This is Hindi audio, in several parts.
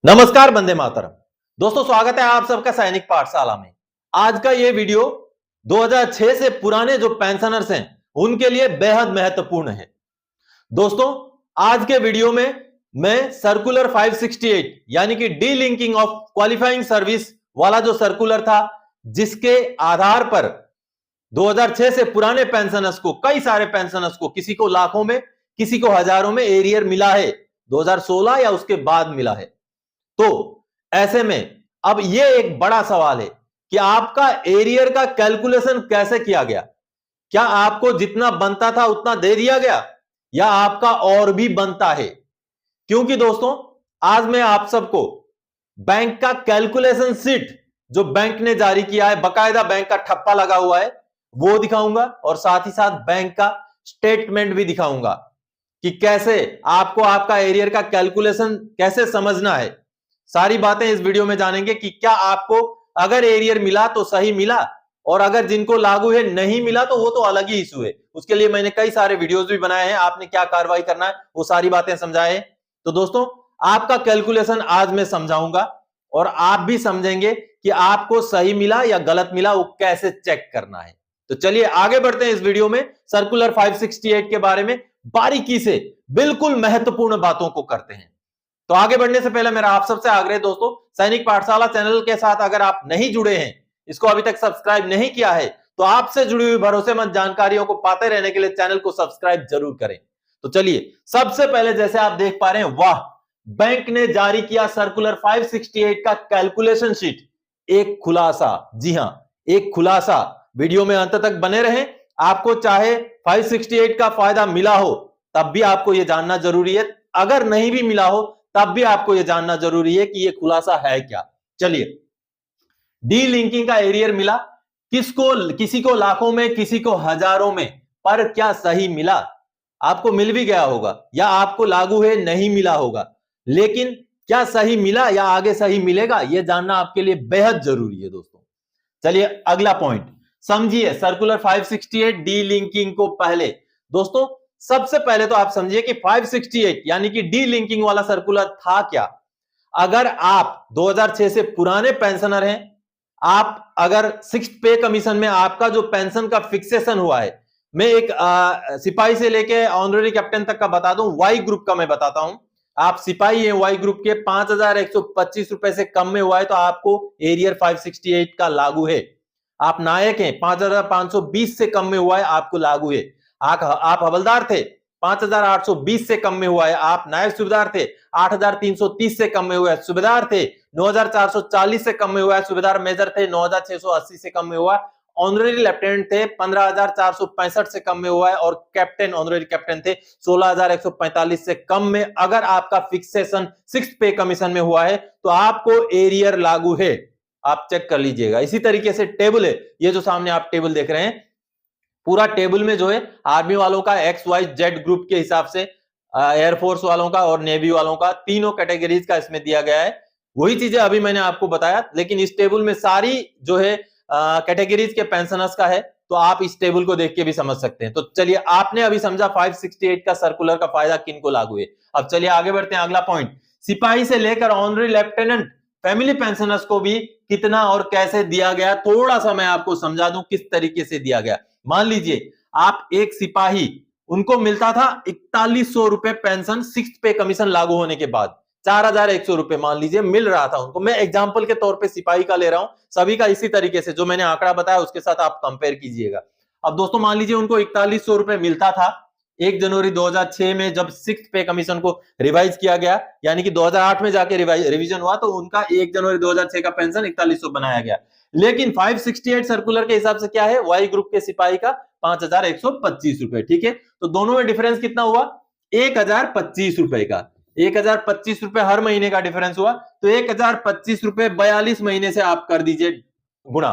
नमस्कार, वंदे मातरम। दोस्तों, स्वागत है आप सबका सैनिक पाठशाला में। आज का ये वीडियो 2006 से पुराने जो पेंशनर्स हैं उनके लिए बेहद महत्वपूर्ण है। दोस्तों, आज के वीडियो में मैं सर्कुलर 568 यानी कि D linking of qualifying service वाला जो सर्कुलर था, जिसके आधार पर 2006 से पुराने पेंशनर्स को, कई सारे पेंशनर्स को, किसी को लाखों में, किसी को हजारों में एरियर मिला है, 2016 या उसके बाद मिला है। तो ऐसे में अब यह एक बड़ा सवाल है कि आपका एरियर का कैलकुलेशन कैसे किया गया। क्या आपको जितना बनता था उतना दे दिया गया या आपका और भी बनता है? क्योंकि दोस्तों, आज मैं आप सबको बैंक का कैलकुलेशन शीट जो बैंक ने जारी किया है, बकायदा बैंक का ठप्पा लगा हुआ है, वो दिखाऊंगा और साथ ही साथ बैंक का स्टेटमेंट भी दिखाऊंगा कि कैसे आपको आपका एरियर का कैलकुलेशन कैसे समझना है। सारी बातें इस वीडियो में जानेंगे कि क्या आपको अगर एरियर मिला तो सही मिला, और अगर जिनको लागू है नहीं मिला तो वो तो अलग ही इशू है। उसके लिए मैंने कई सारे वीडियोस भी बनाए हैं, आपने क्या कार्रवाई करना है वो सारी बातें समझाए। तो दोस्तों, आपका कैलकुलेशन आज मैं समझाऊंगा और आप भी समझेंगे कि आपको सही मिला या गलत मिला, वो कैसे चेक करना है। तो चलिए आगे बढ़ते हैं इस वीडियो में। सर्कुलर 568 के बारे में बारीकी से बिल्कुल महत्वपूर्ण बातों को करते हैं। तो आगे बढ़ने से पहले मेरा आप सबसे आग्रह दोस्तों, सैनिक पाठशाला चैनल के साथ अगर आप नहीं जुड़े हैं, इसको अभी तक सब्सक्राइब नहीं किया है, तो आपसे जुड़ी हुई भरोसेमंद जानकारियों को पाते रहने के लिए चैनल को सब्सक्राइब जरूर करें। तो चलिए, सबसे पहले जैसे आप देख पा रहे हैं, वाह, बैंक ने जारी किया सर्कुलर 568 का कैलकुलेशन शीट। एक खुलासा, जी हां, एक खुलासा। वीडियो में अंत तक बने रहें। आपको चाहे 568 का फायदा मिला हो तब भी आपको यह जानना जरूरी है, अगर नहीं भी मिला हो तब भी आपको यह जानना जरूरी है कि यह खुलासा है क्या। चलिए, डी लिंकिंग का एरियर मिला किसको? किसी को लाखों में, किसी को हजारों में। पर क्या सही मिला? आपको मिल भी गया होगा या आपको लागू है नहीं मिला होगा, लेकिन क्या सही मिला या आगे सही मिलेगा, यह जानना आपके लिए बेहद जरूरी है दोस्तों। चलिए अगला पॉइंट समझिए, सर्कुलर 568 डी लिंकिंग को पहले दोस्तों, सबसे पहले तो आप समझिए कि 568 यानी कि डी लिंकिंग वाला सर्कुलर था क्या। अगर आप 2006 से पुराने पेंशनर हैं, आप अगर सिक्स पे कमीशन में आपका जो पेंशन का फिक्सेशन हुआ है, मैं एक सिपाही से लेके ऑनररी कैप्टन तक का बता दूं, वाई ग्रुप का मैं बताता हूं। आप सिपाही हैं वाई ग्रुप के, 5125 रुपए से कम में हुआ है तो आपको एरियर 568 का लागू है। आप नायक हैं, 5520 से कम में हुआ है, आपको लागू है। आप हवलदार थे, 5820 से कम में हुआ है, आप नायब सूबेदार थे, 8330 से कम में हुआ है, सूबेदार थे 9440 से कम में हुआ है, सूबेदार मेजर थे 9680 से कम में हुआ है, ऑनररी लेफ्टिनेंट थे 15465 से कम में हुआ है, और कैप्टन, ऑनररी कैप्टन थे 16145 से कम में। अगर आपका फिक्सेशन सिक्स पे कमीशन में हुआ है तो आपको एरियर लागू है। आप चेक कर लीजिएगा। इसी तरीके से टेबल है, ये जो सामने आप टेबल देख रहे हैं, पूरा टेबल में जो है आर्मी वालों का XYZ ग्रुप के हिसाब से, एयरफोर्स वालों का और नेवी वालों का, तीनों कैटेगरीज का इसमें दिया गया है। वही चीजें अभी मैंने आपको बताया, लेकिन इस टेबल में सारी जो है कैटेगरीज के पेंशनर्स का है, तो आप इस टेबल को देख के भी समझ सकते हैं। तो चलिए, आपने अभी समझा 568 का सर्कुलर का फायदा किनको लागू है। अब चलिए आगे बढ़ते हैं। अगला पॉइंट, सिपाही से लेकर ऑनररी लेफ्टिनेंट फैमिली पेंशनर्स को भी कितना और कैसे दिया गया, थोड़ा सा मैं आपको समझा दूं किस तरीके से दिया गया। मान लीजिए आप एक सिपाही, उनको मिलता था 4100 रुपए पेंशन सिक्स पे कमीशन लागू होने के बाद, 4100 रुपए मान लीजिए मिल रहा था उनको। मैं एग्जांपल के तौर पे सिपाही का ले रहा हूं, सभी का इसी तरीके से जो मैंने आंकड़ा बताया उसके साथ आप कंपेयर कीजिएगा। अब दोस्तों मान लीजिए उनको 4100 रुपए मिलता था 1 जनवरी 2006 में, जब सिक्स पे कमीशन को रिवाइज किया गया, यानी कि 2008 में जाके रिवीजन हुआ, तो उनका 1 जनवरी 2006 का पेंशन 4100 बनाया गया। लेकिन 568 सर्कुलर के हिसाब से क्या है, वाई ग्रुप के सिपाही का 5125 रुपए। ठीक है, तो दोनों में डिफरेंस कितना हुआ? 1025 रुपए का। 1025 रुपए हर महीने का डिफरेंस हुआ, तो 1025 रुपए 42 महीने से आप कर दीजिए गुणा।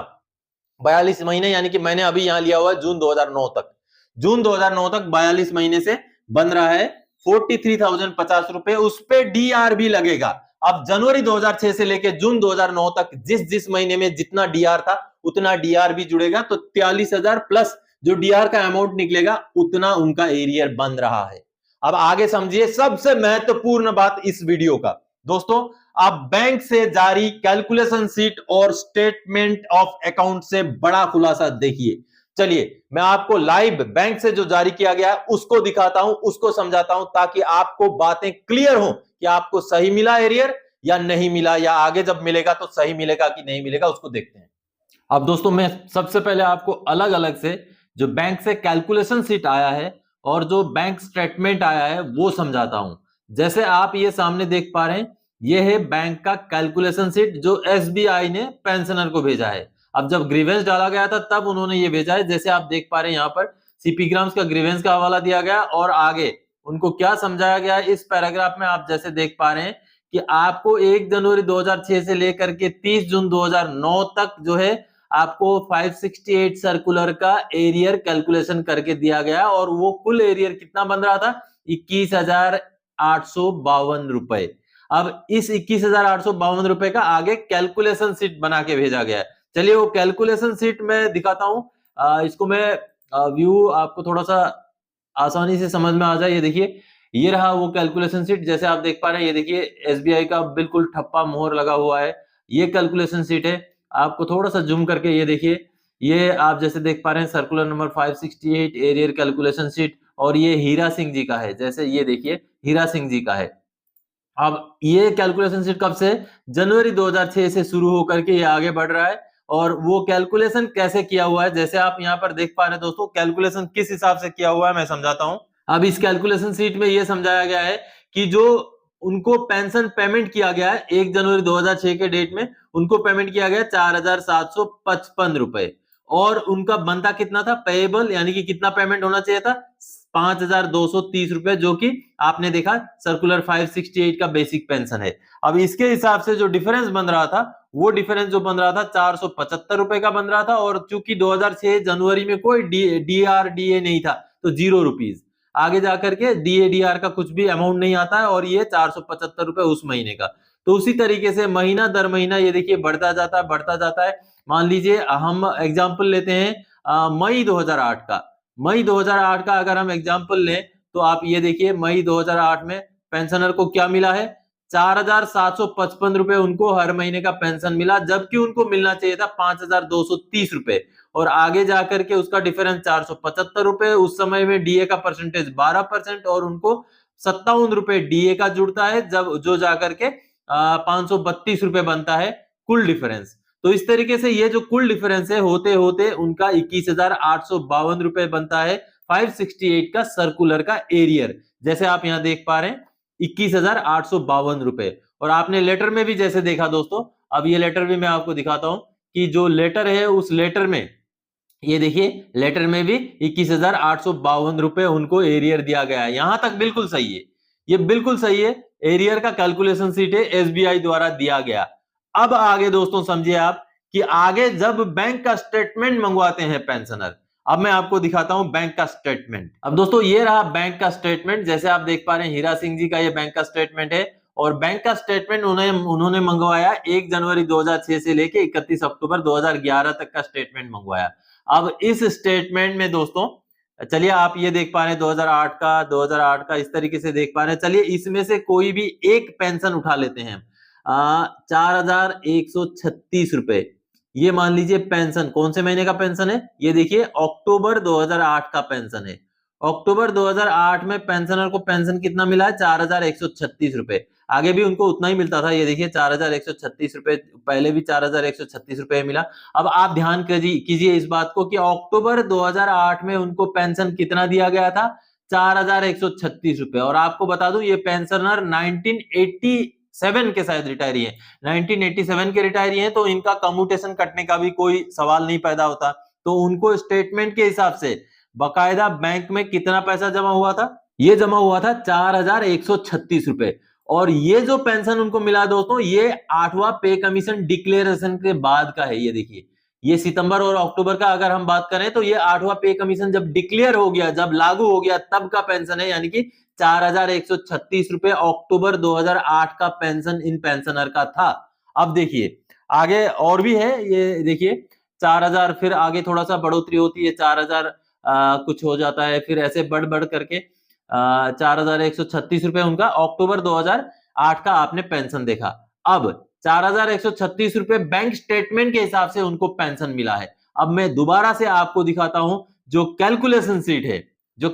42 महीने यानी कि मैंने अभी यहां लिया हुआ है जून 2009 तक, जून 2009 तक 42 महीने से बन रहा है 43,050 रुपए। उस पे डीआर भी लगेगा। अब जनवरी 2006 से लेकर जून 2009 तक जिस जिस महीने में जितना डीआर था उतना डीआर भी जुड़ेगा, तो 43,000 प्लस जो डीआर का अमाउंट निकलेगा उतना उनका एरियर बन रहा है। अब आगे समझिए सबसे महत्वपूर्ण बात इस वीडियो का दोस्तों, आप बैंक से जारी कैलकुलेशन शीट और स्टेटमेंट ऑफ अकाउंट से बड़ा खुलासा देखिए। चलिए मैं आपको लाइव बैंक से जो जारी किया गया है उसको दिखाता हूं, उसको समझाता हूं, ताकि आपको बातें क्लियर हो कि आपको सही मिला एरियर या नहीं मिला, या आगे जब मिलेगा तो सही मिलेगा कि नहीं मिलेगा, उसको देखते हैं। अब दोस्तों मैं सबसे पहले आपको अलग अलग से जो बैंक से कैलकुलेशन शीट आया है और जो बैंक स्टेटमेंट आया है वो समझाता हूं। जैसे आप ये सामने देख पा रहे हैं, ये है बैंक का कैलकुलेशन शीट जो एसबीआई ने पेंशनर को भेजा है। अब जब ग्रीवेंस डाला गया था तब उन्होंने ये भेजा है। जैसे आप देख पा रहे हैं यहाँ पर सीपी ग्राम्स का ग्रीवेंस का हवाला दिया गया और आगे उनको क्या समझाया गया है इस पैराग्राफ में आप जैसे देख पा रहे हैं कि आपको 1 जनवरी 2006 से लेकर के 30 जून 2009 तक जो है आपको 568 सर्कुलर का एरियर कैलकुलेशन करके दिया गया और वो कुल एरियर कितना बन रहा था 21,852 रुपए। अब इस 21,852 रुपए का आगे कैलकुलेशन शीट बना के भेजा गया है। चलिए वो कैलकुलेशन शीट में दिखाता हूं, इसको मैं व्यू आपको थोड़ा सा आसानी से समझ में आ जाए। ये देखिए ये रहा वो कैलकुलेशन शीट, जैसे आप देख पा रहे हैं। ये देखिए एसबीआई का बिल्कुल ठप्पा मोहर लगा हुआ है, ये कैलकुलेशन शीट है। आपको थोड़ा सा जूम करके ये देखिए, ये आप जैसे देख पा रहे हैं circular number 568 arrear calculation sheet, और ये हीरा सिंह जी का है। जैसे ये देखिए हीरा सिंह जी का है। अब ये कैलकुलेशन शीट कब से, जनवरी 2006 से शुरू होकर के ये आगे बढ़ रहा है। और वो कैलकुलेशन कैसे किया हुआ है, जैसे आप यहाँ पर देख पा रहे हैं दोस्तों, कैलकुलेशन किस हिसाब से किया हुआ है मैं समझाता हूं। अब इस कैलकुलेशन शीट में ये समझाया गया है कि जो उनको पेंशन पेमेंट किया गया है 1 जनवरी 2006 के डेट में, उनको पेमेंट किया गया 4,755 रुपए, और उनका बनता कितना था पेएबल, यानी कि कितना पेमेंट होना चाहिए था 5,230 रुपए, जो कि आपने देखा सर्कुलर 568 का बेसिक पेंशन है। अब इसके हिसाब से जो डिफरेंस बन रहा था, वो डिफरेंस जो बन रहा था 475 रुपए का बन रहा था, और चूंकि 2006 जनवरी में कोई डीआरडीए नहीं था तो 0 रुपीज, आगे जाकर के डीएडीआर का कुछ भी अमाउंट नहीं आता है, और ये 475 रुपए उस महीने का। तो उसी तरीके से महीना दर महीना ये देखिए बढ़ता जाता है बढ़ता जाता है। मान लीजिए हम एग्जाम्पल लेते हैं मई 2008 का। मई 2008 का अगर हम एग्जाम्पल लें तो आप ये देखिए मई 2008 में पेंशनर को क्या मिला है 4,755 रुपए उनको हर महीने का पेंशन मिला, जबकि उनको मिलना चाहिए था 5,230 रुपए, और आगे जाकर के उसका डिफरेंस 475 रुपए। उस समय में डीए का परसेंटेज 12% और उनको 57 रुपए डीए का जुड़ता है, जब जो जाकर के 532 रुपए बनता है कुल डिफरेंस। तो इस तरीके से ये जो कुल डिफरेंस है होते होते उनका 21,852 रुपए बनता है 568 का सर्कुलर का एरियर। जैसे आप यहां देख पा रहे हैं 21,852 रुपए। और आपने लेटर में भी जैसे देखा दोस्तों, अब ये लेटर भी मैं आपको दिखाता हूं कि जो लेटर है उस लेटर में ये देखिए लेटर में भी 21,852 रुपए उनको एरियर दिया गया है। यहां तक बिल्कुल सही है, ये बिल्कुल सही है। एरियर का कैलकुलेशन शीट है एसबीआई द्वारा दिया गया। अब आगे दोस्तों समझिए आप कि आगे जब बैंक का स्टेटमेंट मंगवाते हैं पेंशनर, अब मैं आपको दिखाता हूं बैंक का स्टेटमेंट। अब दोस्तों ये रहा बैंक का स्टेटमेंट, जैसे आप देख पा रहे हैं हीरा सिंह जी का ये बैंक का स्टेटमेंट है। और बैंक का स्टेटमेंट उन्होंने मंगवाया 1 जनवरी 2006 से लेके 31 अक्टूबर 2011 तक का स्टेटमेंट मंगवाया। अब इस स्टेटमेंट में दोस्तों चलिए आप ये देख पा रहे हैं 2008 का इस तरीके से देख पा रहे हैं। चलिए इसमें से कोई भी एक पेंशन उठा लेते हैं, 4,136 रुपए। ये मान लीजिए पेंशन कौन से महीने का पेंशन है, ये देखिए अक्टूबर 2008 का पेंशन है। अक्टूबर 2008 में पेंशनर को पेंशन कितना मिला है 4,136 रुपए। आगे भी उनको उतना ही मिलता था, ये देखिए 4,136 रुपए, पहले भी 4,136 रुपए मिला। अब आप ध्यान कीजिए इस बात को कि अक्टूबर 2008 में उनको पेंशन कितना दिया गया था 4,136 रुपए। और आपको बता दूं ये पेंशनर 1987 के शायद रिटायरी है, 1987 के रिटायरी हैं, तो इनका कम्यूटेशन कटने का भी कोई सवाल नहीं पैदा होता। तो उनको स्टेटमेंट के हिसाब से बकायदा बैंक में कितना पैसा जमा हुआ था, ये जमा हुआ था 4,136 रुपए। और ये जो पेंशन उनको मिला दोस्तों, ये 8वां पे कमीशन डिक्लेरेशन के बाद का है। ये देखिए ये सितंबर और अक्टूबर का अगर हम बात करें तो ये 8वां पे कमीशन जब डिक्लेयर हो गया, जब लागू हो गया तब का पेंशन है, यानी कि 4,136 रुपए अक्टूबर 2008 का पेंशन इन पेंशनर का था। अब देखिए आगे और भी है, ये देखिए 4,000, फिर आगे थोड़ा सा बढ़ोतरी होती है 4,000 कुछ हो जाता है, फिर ऐसे बढ़ बढ़ करके 4,136 रुपए उनका अक्टूबर 2008 का आपने पेंशन देखा। अब 4,136 रुपए बैंक स्टेटमेंट के हिसाब से उनको पेंशन मिला है। अब मैं दोबारा से आपको दिखाता हूं जो कैलकुलेशन शीट है, जो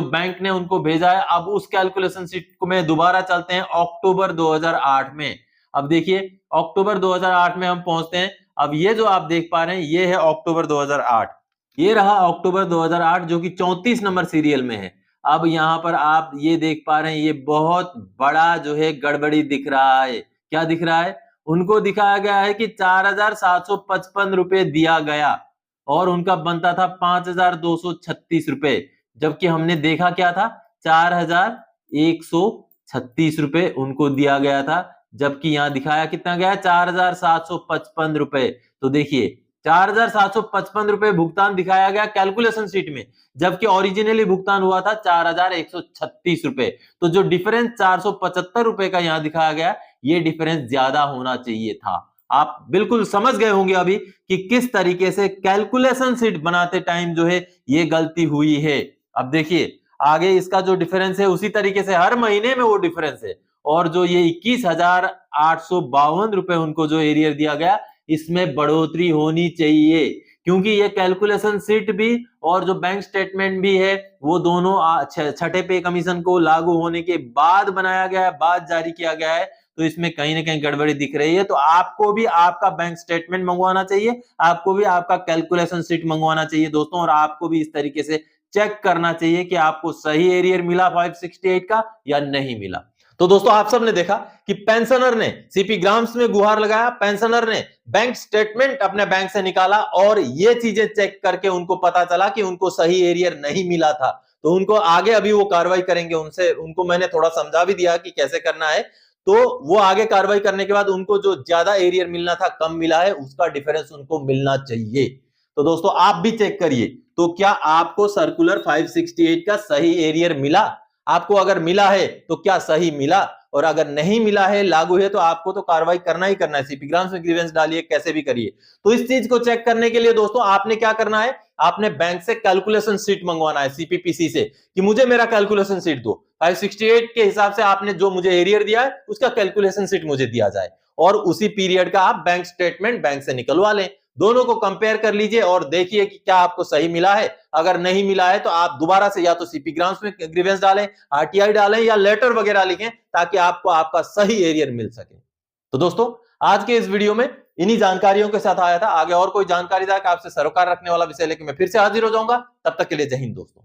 बैंक ने उनको भेजा है। अब उस कैलकुलेशन शीट को में दोबारा चलते हैं अक्टूबर 2008 में। अब देखिए अक्टूबर 2008 में हम पहुंचते हैं। अब ये जो आप देख पा रहे हैं ये है अक्टूबर 2008। ये रहा अक्टूबर 2008 जो कि 34 नंबर सीरियल में है। अब यहां पर आप ये देख पा रहे हैं ये बहुत बड़ा जो है गड़बड़ी दिख रहा है। क्या दिख रहा है? उनको दिखाया गया है कि 4,755 रुपए दिया गया और उनका बनता था 5,236 रुपए, जबकि हमने देखा क्या था 4,136 रुपए उनको दिया गया था, जबकि यहां दिखाया कितना गया 4,755 रुपए। तो देखिए 4,755 रुपए भुगतान दिखाया गया कैलकुलेशन शीट में, जबकि ओरिजिनली भुगतान हुआ था 4,136 रुपए। तो जो डिफरेंस 475 रुपए का यहां दिखाया गया ये डिफरेंस ज्यादा होना चाहिए था। आप बिल्कुल समझ गए होंगे अभी कि किस तरीके से कैलकुलेशन शीट बनाते टाइम जो है ये गलती हुई है। अब देखिए आगे इसका जो डिफरेंस है उसी तरीके से हर महीने में वो डिफरेंस है, और जो ये 21,852 रुपए उनको जो एरियर दिया गया इसमें बढ़ोतरी होनी चाहिए, क्योंकि ये कैलकुलेशन शीट भी और जो बैंक स्टेटमेंट भी है वो दोनों छठे पे कमीशन को लागू होने के बाद बनाया गया है, बाद जारी किया गया है। तो इसमें कहीं ना कहीं गड़बड़ी दिख रही है। तो आपको भी आपका बैंक स्टेटमेंट मंगवाना चाहिए, आपको भी आपका कैलकुलेशन शीट मंगवाना चाहिए दोस्तों, और आपको भी इस तरीके से चेक करना चाहिए कि आपको सही एरियर मिला 568 का या नहीं मिला। तो दोस्तों आप सबने देखा कि पेंशनर ने सीपी ग्राम्स में गुहार लगाया, पेंशनर ने बैंक स्टेटमेंट अपने बैंक से निकाला और ये चीजें चेक करके उनको पता चला कि उनको सही एरियर नहीं मिला था। तो उनको आगे अभी वो कार्रवाई करेंगे, उनको मैंने थोड़ा समझा भी दिया कि कैसे करना है। तो वो आगे कार्रवाई करने के बाद उनको जो ज्यादा एरियर मिलना था कम मिला है उसका डिफरेंस उनको मिलना चाहिए। तो दोस्तों आप भी चेक करिए, तो क्या आपको सर्कुलर 568 का सही एरियर मिला? आपको अगर मिला है तो क्या सही मिला, और अगर नहीं मिला है लागू है तो आपको तो कार्रवाई करना ही करना है। सीपी ग्राम्स में ग्रीवेंस डालिए, कैसे भी करिए। तो इस चीज को चेक करने के लिए दोस्तों आपने क्या करना है, आपने बैंक से कैलकुलेशन शीट मंगवाना है सीपीपीसी से कि मुझे मेरा कैलकुलेशन शीट दो, 568 के हिसाब से आपने जो मुझे एरियर दिया है उसका कैलकुलेशन शीट मुझे दिया जाए, और उसी पीरियड का आप बैंक स्टेटमेंट बैंक से निकलवा लें। दोनों को कंपेयर कर लीजिए और देखिए कि क्या आपको सही मिला है। अगर नहीं मिला है तो आप दोबारा से या तो सीपी ग्राम्स में ग्रीवेंस डालें, आरटीआई डालें या लेटर वगैरह लिखें, ताकि आपको आपका सही एरियर मिल सके। तो दोस्तों आज के इस वीडियो में इन्हीं जानकारियों के साथ आया था। आगे और कोई जानकारीदायक आपसे सरोकार रखने वाला विषय लेकर मैं फिर से हाजिर हो जाऊंगा। तब तक के लिए जय हिंद दोस्तों।